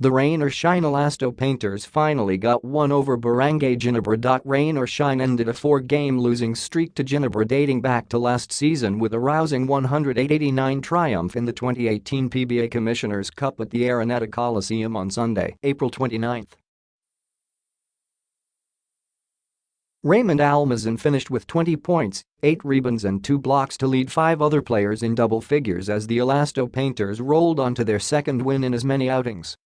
The Rain or Shine Elasto Painters finally got one over Barangay Ginebra. Rain or Shine ended a 4-game losing streak to Ginebra dating back to last season with a rousing 108-89 triumph in the 2018 PBA Commissioners' Cup at the Araneta Coliseum on Sunday, April 29. Raymond Almazan finished with 20 points, 8 rebounds and 2 blocks to lead 5 other players in double figures as the Elasto Painters rolled on to their second win in as many outings.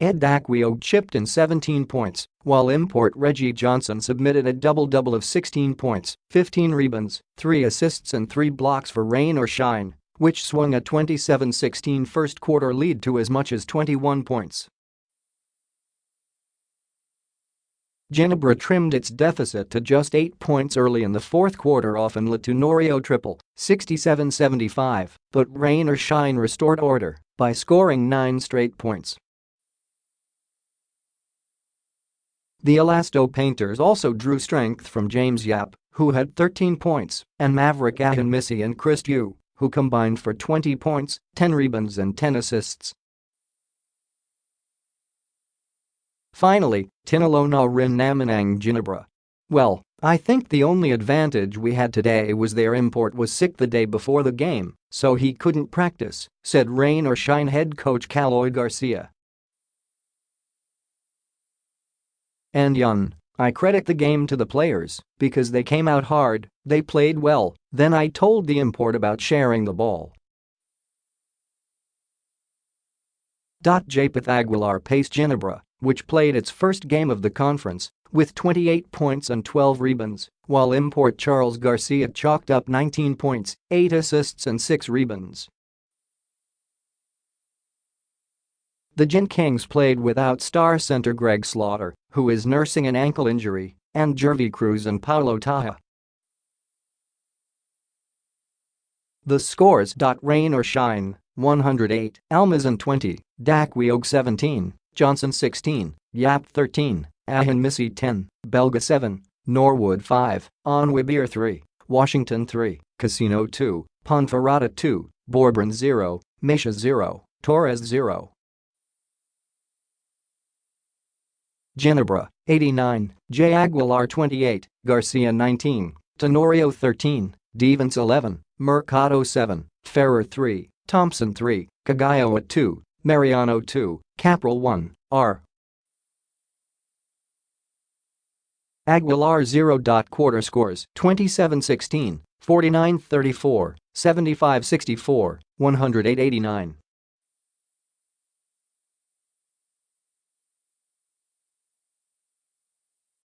Daquioag chipped in 17 points, while import Reggie Johnson submitted a double-double of 16 points, 15 rebounds, 3 assists and 3 blocks for Rain or Shine, which swung a 27-16 first-quarter lead to as much as 21 points. Ginebra trimmed its deficit to just 8 points early in the fourth quarter off an Tenorio triple, 67-75, but Rain or Shine restored order by scoring 9 straight points. The Elasto Painters also drew strength from James Yap, who had 13 points, and Maverick Ahanmisi and Chris Yu, who combined for 20 points, 10 rebounds and 10 assists. Finally, Tenorio rin Namanang Ginebra. Well, I think the only advantage we had today was their import was sick the day before the game, so he couldn't practice, said Rain or Shine head coach Caloy Garcia. And I credit the game to the players because they came out hard, they played well, then I told the import about sharing the ball. Japath Aguilar paced Ginebra, which played its first game of the conference, with 28 points and 12 rebounds, while import Charles Garcia chalked up 19 points, 8 assists and 6 rebounds. The Gin Kings played without star center Greg Slaughter, who is nursing an ankle injury, and Jervy Cruz and Paulo Taha. The scores. Rain or Shine, 108, Almazan 20, Daquioag 17, Johnson 16, Yap 13, Ahanmisi 10, Belga 7, Norwood 5, Onwibir 3, Washington 3, Casino 2, Ponferrada 2, Borbran 0, Misha 0, Torres 0. Ginebra, 89, J. Aguilar 28, Garcia 19, Tenorio 13, Devens 11, Mercado 7, Ferrer 3, Thompson 3, Cagayo 2, Mariano 2, Capril 1, R. Aguilar 0. Quarter scores 27-16, 49-34, 75-64, 108-89.